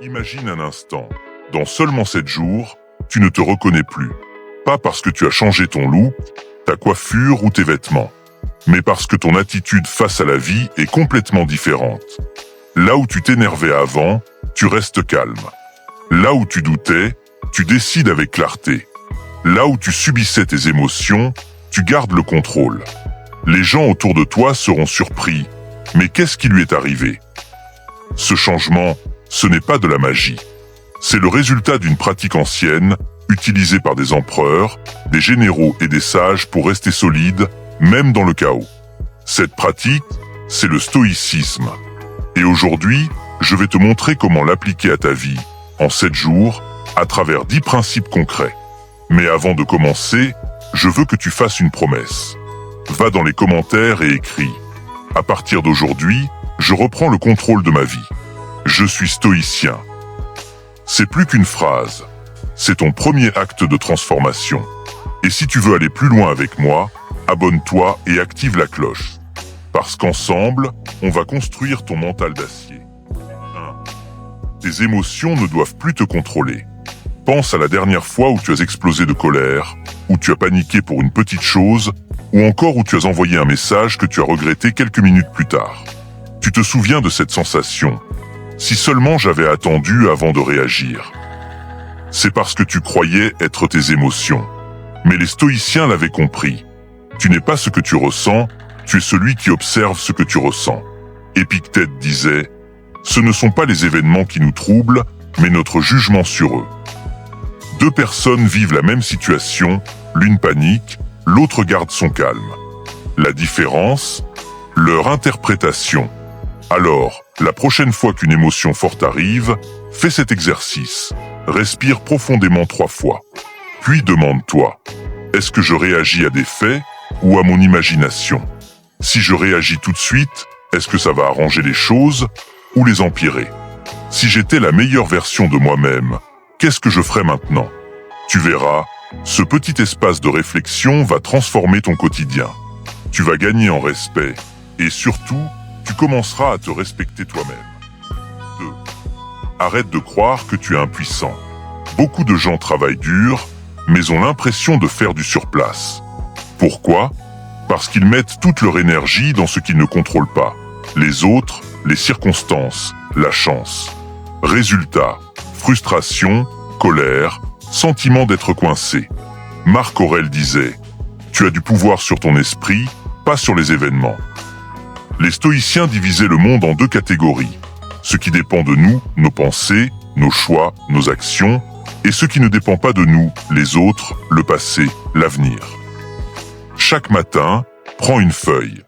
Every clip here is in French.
Imagine un instant, dans seulement 7 jours, tu ne te reconnais plus. Pas parce que tu as changé ton look, ta coiffure ou tes vêtements, mais parce que ton attitude face à la vie est complètement différente. Là où tu t'énervais avant, tu restes calme. Là où tu doutais, tu décides avec clarté. Là où tu subissais tes émotions, tu gardes le contrôle. Les gens autour de toi seront surpris. Mais qu'est-ce qui lui est arrivé? Ce changement, ce n'est pas de la magie. C'est le résultat d'une pratique ancienne, utilisée par des empereurs, des généraux et des sages pour rester solides, même dans le chaos. Cette pratique, c'est le stoïcisme. Et aujourd'hui, je vais te montrer comment l'appliquer à ta vie, en 7 jours, à travers 10 principes concrets. Mais avant de commencer, je veux que tu fasses une promesse. Va dans les commentaires et écris. À partir d'aujourd'hui, je reprends le contrôle de ma vie. Je suis stoïcien. C'est plus qu'une phrase. C'est ton premier acte de transformation. Et si tu veux aller plus loin avec moi, abonne-toi et active la cloche. Parce qu'ensemble, on va construire ton mental d'acier. 1. Tes émotions ne doivent plus te contrôler. Pense à la dernière fois où tu as explosé de colère, où tu as paniqué pour une petite chose, ou encore où tu as envoyé un message que tu as regretté quelques minutes plus tard. Tu te souviens de cette sensation? Si seulement j'avais attendu avant de réagir. C'est parce que tu croyais être tes émotions. Mais les stoïciens l'avaient compris. Tu n'es pas ce que tu ressens, tu es celui qui observe ce que tu ressens. Épictète disait « Ce ne sont pas les événements qui nous troublent, mais notre jugement sur eux. » 2 personnes vivent la même situation, l'une panique, l'autre garde son calme. La différence? Leur interprétation. Alors, la prochaine fois qu'une émotion forte arrive, fais cet exercice. Respire profondément 3 fois. Puis demande-toi, est-ce que je réagis à des faits ou à mon imagination? Si je réagis tout de suite, est-ce que ça va arranger les choses ou les empirer? Si j'étais la meilleure version de moi-même, qu'est-ce que je ferais maintenant? Tu verras, ce petit espace de réflexion va transformer ton quotidien. Tu vas gagner en respect et surtout, tu commenceras à te respecter toi-même. 2. Arrête de croire que tu es impuissant. Beaucoup de gens travaillent dur, mais ont l'impression de faire du surplace. Pourquoi? Parce qu'ils mettent toute leur énergie dans ce qu'ils ne contrôlent pas. Les autres, les circonstances, la chance. Résultat, frustration, colère, sentiment d'être coincé. Marc Aurèle disait « Tu as du pouvoir sur ton esprit, pas sur les événements. » Les stoïciens divisaient le monde en 2 catégories. Ce qui dépend de nous, nos pensées, nos choix, nos actions, et ce qui ne dépend pas de nous, les autres, le passé, l'avenir. Chaque matin, prends une feuille.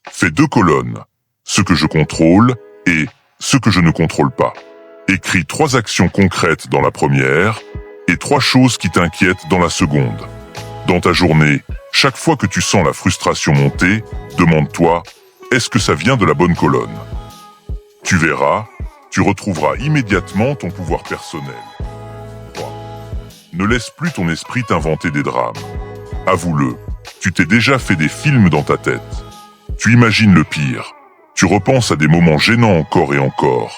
Fais 2 colonnes. Ce que je contrôle et ce que je ne contrôle pas. Écris 3 actions concrètes dans la première et 3 choses qui t'inquiètent dans la seconde. Dans ta journée, chaque fois que tu sens la frustration monter, demande-toi, est-ce que ça vient de la bonne colonne? Tu verras, tu retrouveras immédiatement ton pouvoir personnel. 3. Ne laisse plus ton esprit t'inventer des drames. Avoue-le, tu t'es déjà fait des films dans ta tête. Tu imagines le pire. Tu repenses à des moments gênants encore et encore.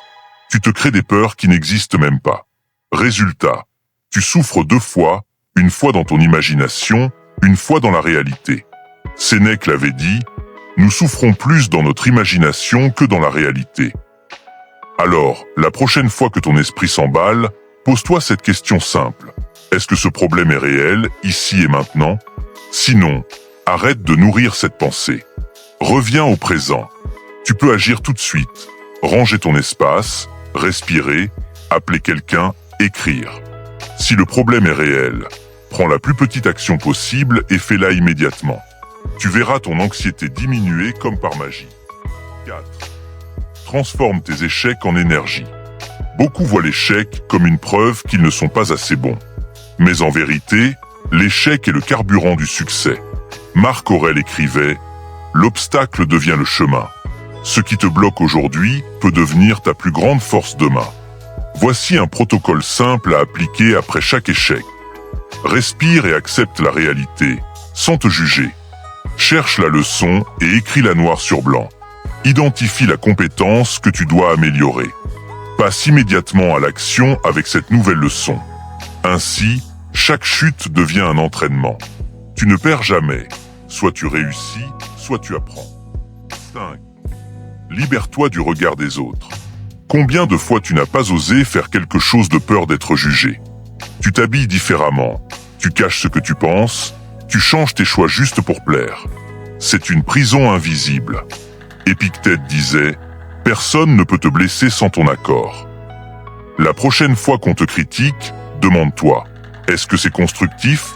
Tu te crées des peurs qui n'existent même pas. Résultat, tu souffres 2 fois, une fois dans ton imagination, une fois dans la réalité. Sénèque l'avait dit, nous souffrons plus dans notre imagination que dans la réalité. Alors, la prochaine fois que ton esprit s'emballe, pose-toi cette question simple. Est-ce que ce problème est réel, ici et maintenant? Sinon, arrête de nourrir cette pensée. Reviens au présent. Tu peux agir tout de suite. Ranger ton espace, respirer, appeler quelqu'un, écrire. Si le problème est réel, prends la plus petite action possible et fais-la immédiatement. Tu verras ton anxiété diminuer comme par magie. 4. Transforme tes échecs en énergie. Beaucoup voient l'échec comme une preuve qu'ils ne sont pas assez bons. Mais en vérité, l'échec est le carburant du succès. Marc Aurèle écrivait « L'obstacle devient le chemin. Ce qui te bloque aujourd'hui peut devenir ta plus grande force demain. » Voici un protocole simple à appliquer après chaque échec. Respire et accepte la réalité, sans te juger. Cherche la leçon et écris-la noir sur blanc. Identifie la compétence que tu dois améliorer. Passe immédiatement à l'action avec cette nouvelle leçon. Ainsi, chaque chute devient un entraînement. Tu ne perds jamais. Soit tu réussis, soit tu apprends. 5. Libère-toi du regard des autres. Combien de fois tu n'as pas osé faire quelque chose de peur d'être jugé? Tu t'habilles différemment, tu caches ce que tu penses, tu changes tes choix juste pour plaire. C'est une prison invisible. Épictète disait « Personne ne peut te blesser sans ton accord ». La prochaine fois qu'on te critique, demande-toi « Est-ce que c'est constructif ?»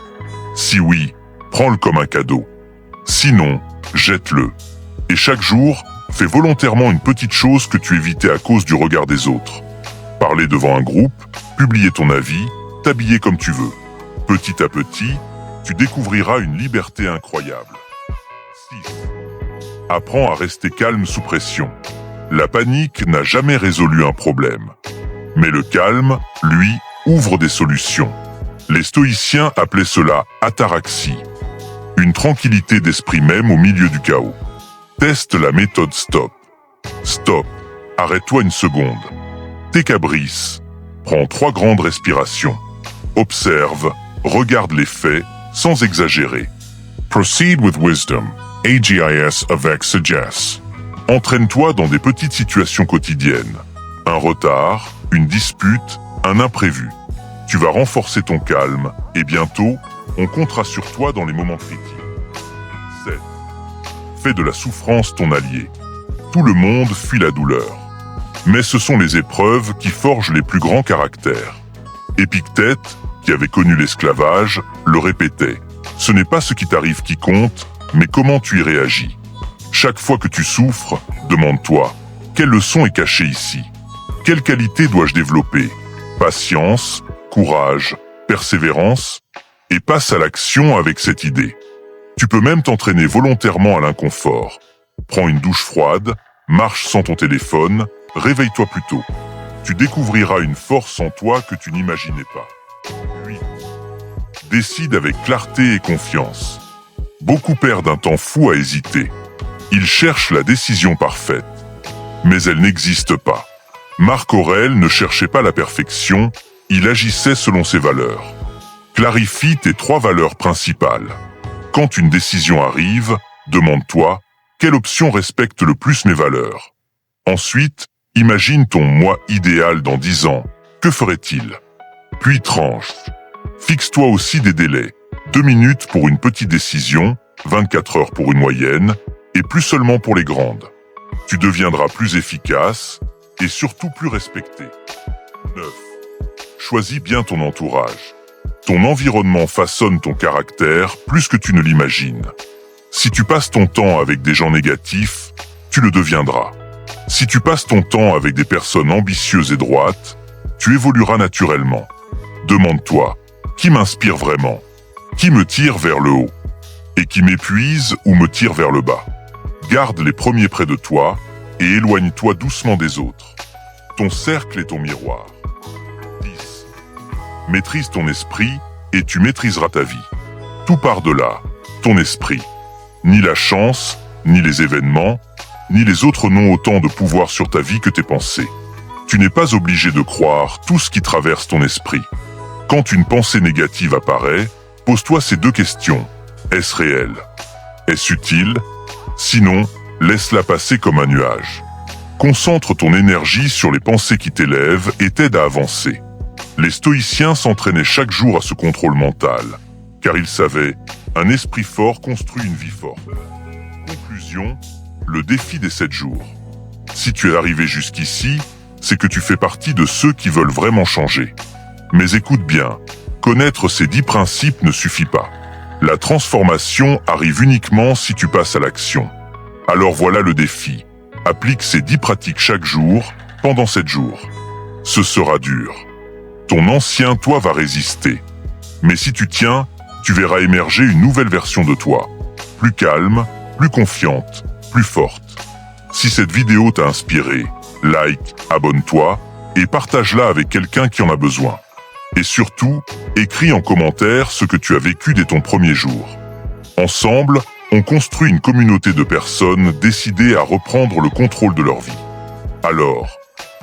Si oui, prends-le comme un cadeau. Sinon, jette-le. Et chaque jour, fais volontairement une petite chose que tu évitais à cause du regard des autres. Parler devant un groupe, publier ton avis, t'habiller comme tu veux. Petit à petit, tu découvriras une liberté incroyable. 6. Apprends à rester calme sous pression. La panique n'a jamais résolu un problème. Mais le calme, lui, ouvre des solutions. Les stoïciens appelaient cela ataraxie. Une tranquillité d'esprit même au milieu du chaos. Teste la méthode STOP. Stop. Arrête-toi une seconde. T'es cabrice. Prends 3 grandes respirations. Observe, regarde les faits, sans exagérer. Proceed with wisdom. AGIS avec sagesse. Entraîne-toi dans des petites situations quotidiennes. Un retard, une dispute, un imprévu. Tu vas renforcer ton calme et bientôt, on comptera sur toi dans les moments critiques. 7. Fais de la souffrance ton allié. Tout le monde fuit la douleur. Mais ce sont les épreuves qui forgent les plus grands caractères. Épictète, qui avait connu l'esclavage, le répétait. Ce n'est pas ce qui t'arrive qui compte, mais comment tu y réagis. Chaque fois que tu souffres, demande-toi, quelle leçon est cachée ici? Quelle qualité dois-je développer? Patience, courage, persévérance, et passe à l'action avec cette idée. Tu peux même t'entraîner volontairement à l'inconfort. Prends une douche froide, marche sans ton téléphone, réveille-toi plus tôt. Tu découvriras une force en toi que tu n'imaginais pas. 8. Décide avec clarté et confiance. Beaucoup perdent un temps fou à hésiter. Ils cherchent la décision parfaite. Mais elle n'existe pas. Marc Aurèle ne cherchait pas la perfection, il agissait selon ses valeurs. Clarifie tes 3 valeurs principales. Quand une décision arrive, demande-toi, quelle option respecte le plus mes valeurs? Ensuite, imagine ton moi idéal dans 10 ans. Que ferait-il? Puis tranche. Fixe-toi aussi des délais. 2 minutes pour une petite décision, 24 heures pour une moyenne, et plus seulement pour les grandes. Tu deviendras plus efficace et surtout plus respecté. 9. Choisis bien ton entourage. Ton environnement façonne ton caractère plus que tu ne l'imagines. Si tu passes ton temps avec des gens négatifs, tu le deviendras. Si tu passes ton temps avec des personnes ambitieuses et droites, tu évolueras naturellement. Demande-toi, qui m'inspire vraiment? Qui me tire vers le haut? Et qui m'épuise ou me tire vers le bas? Garde les premiers près de toi et éloigne-toi doucement des autres. Ton cercle est ton miroir. 10. Maîtrise ton esprit et tu maîtriseras ta vie. Tout part de là, ton esprit. Ni la chance, ni les événements, ni les autres n'ont autant de pouvoir sur ta vie que tes pensées. Tu n'es pas obligé de croire tout ce qui traverse ton esprit. Quand une pensée négative apparaît, pose-toi ces 2 questions. Est-ce réel? Est-ce utile? Sinon, laisse-la passer comme un nuage. Concentre ton énergie sur les pensées qui t'élèvent et t'aident à avancer. Les stoïciens s'entraînaient chaque jour à ce contrôle mental, car ils savaient, un esprit fort construit une vie forte. Conclusion, le défi des 7 jours. Si tu es arrivé jusqu'ici, c'est que tu fais partie de ceux qui veulent vraiment changer. Mais écoute bien, connaître ces 10 principes ne suffit pas. La transformation arrive uniquement si tu passes à l'action. Alors voilà le défi. Applique ces 10 pratiques chaque jour, pendant 7 jours. Ce sera dur. Ton ancien toi va résister. Mais si tu tiens, tu verras émerger une nouvelle version de toi. Plus calme, plus confiante, plus forte. Si cette vidéo t'a inspiré, like, abonne-toi et partage-la avec quelqu'un qui en a besoin. Et surtout, écris en commentaire ce que tu as vécu dès ton premier jour. Ensemble, on construit une communauté de personnes décidées à reprendre le contrôle de leur vie. Alors,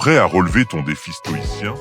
Prêt à relever ton défi stoïcien?